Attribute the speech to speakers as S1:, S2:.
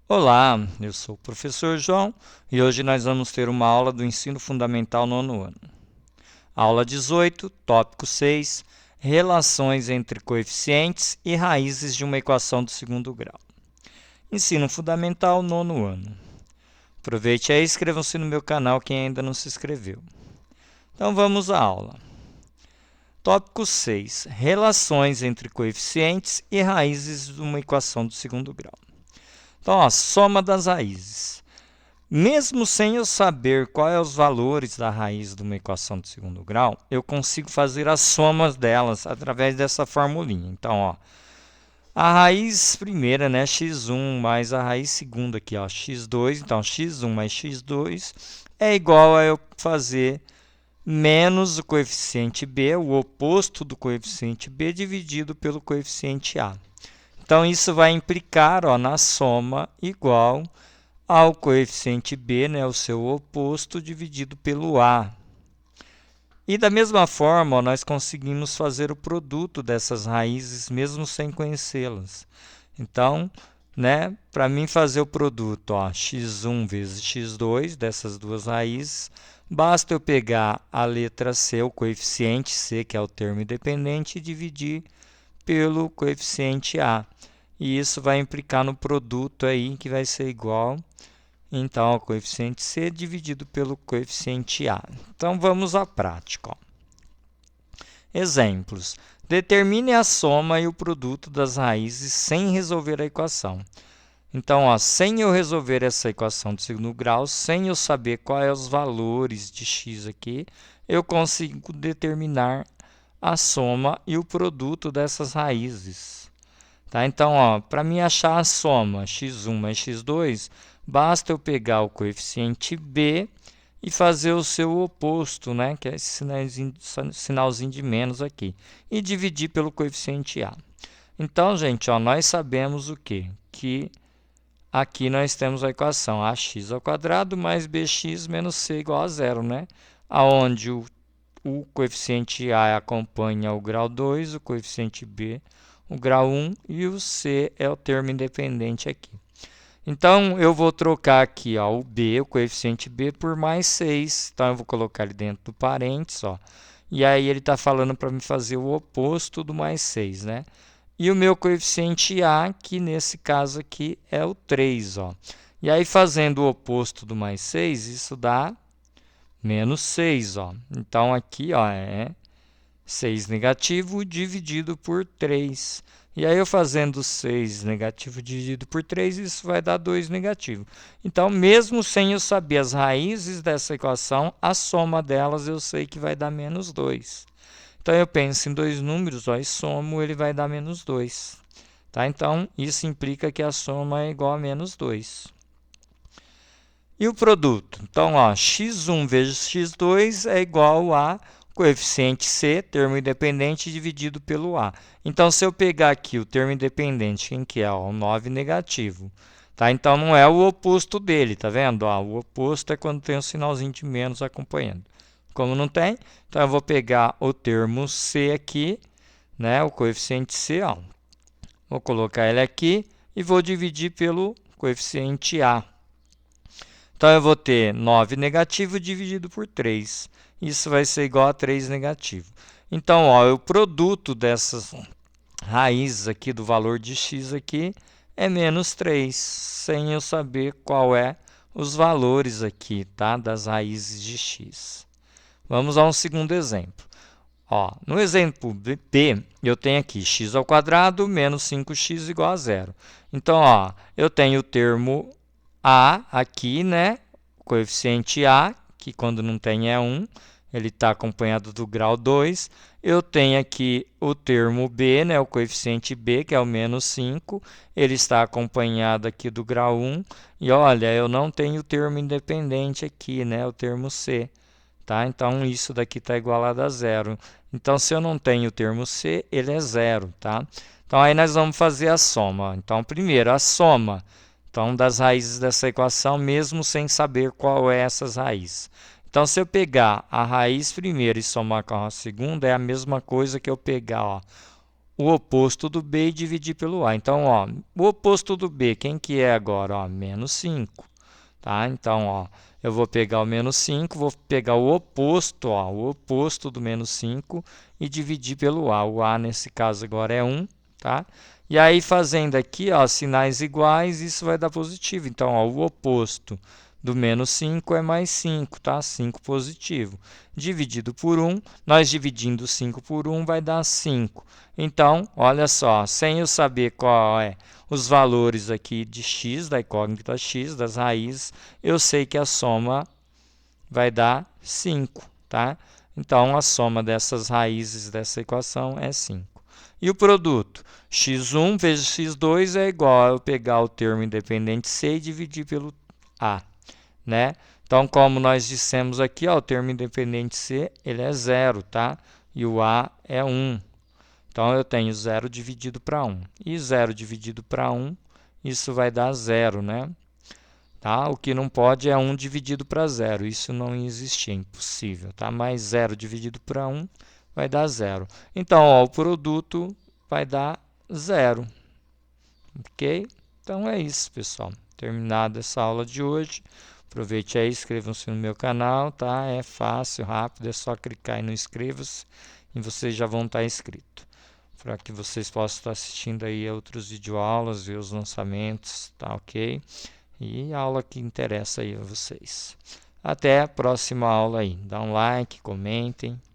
S1: Olá, eu sou o professor João e hoje nós vamos ter uma aula do Ensino Fundamental nono ano. Aula 18, tópico 6, relações entre coeficientes e raízes de uma equação do segundo grau. Ensino Fundamental nono ano. Aproveite aí e inscrevam-se no meu canal quem ainda não se inscreveu. Então vamos à aula. Tópico 6, relações entre coeficientes e raízes de uma equação do segundo grau. Então, a soma das raízes. Mesmo sem eu saber quais são os valores da raiz de uma equação de segundo grau, eu consigo fazer as somas delas através dessa formulinha. Então, ó, a raiz primeira, né, x1 mais a raiz segunda aqui, ó, x2. Então, x1 mais x2 é igual a eu fazer menos o coeficiente b, o oposto do coeficiente b, dividido pelo coeficiente a. Então, isso vai implicar, ó, na soma igual ao coeficiente b, né, o seu oposto, dividido pelo a. E da mesma forma, ó, nós conseguimos fazer o produto dessas raízes mesmo sem conhecê-las. Então, né, para mim fazer o produto, ó, x1 vezes x2 dessas duas raízes, basta eu pegar a letra c, o coeficiente c, que é o termo independente, e dividir pelo coeficiente a. E isso vai implicar no produto aí, que vai ser igual, então, ao coeficiente c dividido pelo coeficiente a. Então, vamos à prática. Ó. Exemplos. Determine a soma e o produto das raízes sem resolver a equação. Então, ó, sem eu resolver essa equação de segundo grau, sem eu saber quais são os valores de x aqui, eu consigo determinar a soma e o produto dessas raízes. Tá? Então, para mim achar a soma x1 mais x2, basta eu pegar o coeficiente b e fazer o seu oposto, né? Que é esse sinalzinho de menos aqui, e dividir pelo coeficiente a. Então, gente, ó, nós sabemos o quê? Que aqui nós temos a equação ax ao quadrado mais bx menos c igual a zero, né? Onde o coeficiente a acompanha o grau 2, o coeficiente b o grau 1 e o c é o termo independente aqui. Então, eu vou trocar aqui, ó, o b, o coeficiente b, por mais 6. Então, eu vou colocar ele dentro do parênteses, ó. E aí, ele está falando para me fazer o oposto do mais 6, né? E o meu coeficiente a, que nesse caso aqui é o 3, ó. E aí, fazendo o oposto do mais 6, isso dá menos 6, ó. Então, aqui, ó, é 6 negativo dividido por 3. E aí, eu fazendo 6 negativo dividido por 3, isso vai dar 2 negativo. Então, mesmo sem eu saber as raízes dessa equação, a soma delas eu sei que vai dar menos 2. Então, eu penso em dois números, ó, e somo, ele vai dar menos 2. Tá? Então, isso implica que a soma é igual a menos 2. E o produto? Então, ó, x1 vezes x2 é igual a coeficiente c, termo independente, dividido pelo a. Então, se eu pegar aqui o termo independente, quem que é? O 9 negativo. Tá? Então, não é o oposto dele, tá vendo? Ó, o oposto é quando tem um sinalzinho de menos acompanhando. Como não tem, então eu vou pegar o termo c aqui, né? O coeficiente c, ó. Vou colocar ele aqui e vou dividir pelo coeficiente a. Então, eu vou ter 9 negativo dividido por 3. Isso vai ser igual a 3 negativo. Então, ó, o produto dessas raízes aqui, do valor de x aqui, é menos 3, sem eu saber qual é os valores aqui, tá? Das raízes de x. Vamos a um segundo exemplo. Ó, no exemplo B, eu tenho aqui x ao quadrado menos 5x igual a zero. Então, ó, eu tenho o termo a aqui, né? O coeficiente a, que quando não tem é 1, ele está acompanhado do grau 2. Eu tenho aqui o termo b, né? O coeficiente b, que é o menos 5, ele está acompanhado aqui do grau 1. E olha, eu não tenho o termo independente aqui, né? O termo c. Tá? Então, isso daqui está igualado a zero. Então, se eu não tenho o termo c, ele é zero. Tá? Então, aí nós vamos fazer a soma. Então, primeiro, a soma. Então, das raízes dessa equação, mesmo sem saber qual é essas raízes. Então, se eu pegar a raiz primeira e somar com a segunda, é a mesma coisa que eu pegar, ó, o oposto do B e dividir pelo A. Então, ó, o oposto do B, quem que é agora? Ó, menos 5. Tá? Então, ó, eu vou pegar o menos 5, vou pegar o oposto, ó, o oposto do menos 5 e dividir pelo A. O A, nesse caso, agora é 1. Tá? E aí, fazendo aqui, ó, sinais iguais, isso vai dar positivo. Então, ó, o oposto do menos 5 é mais 5, tá? 5 positivo. Dividido por 1, nós dividindo 5 por 1 vai dar 5. Então, olha só, sem eu saber qual é os valores aqui de x, da incógnita x, das raízes, eu sei que a soma vai dar 5, tá? Então, a soma dessas raízes dessa equação é 5. E o produto? x1 vezes x2 é igual a eu pegar o termo independente c e dividir pelo a, né? Então, como nós dissemos aqui, ó, o termo independente c ele é 0, tá? E o a é 1. Então, eu tenho 0 dividido para 1. E 0 dividido para 1, isso vai dar 0, né? Tá? O que não pode é 1 dividido para 0. Isso não existe, é impossível. Tá? Mas 0 dividido para 1 vai dar 0. Então, ó, o produto vai dar 0. Ok? Então, é isso, pessoal. Terminada essa aula de hoje. Aproveite aí, inscrevam-se no meu canal, tá? É fácil, rápido, é só clicar aí no inscreva-se e vocês já vão estar inscritos. Para que vocês possam estar assistindo aí a outros videoaulas, ver os lançamentos, tá ok? E a aula que interessa aí a vocês. Até a próxima aula aí. Dá um like, comentem.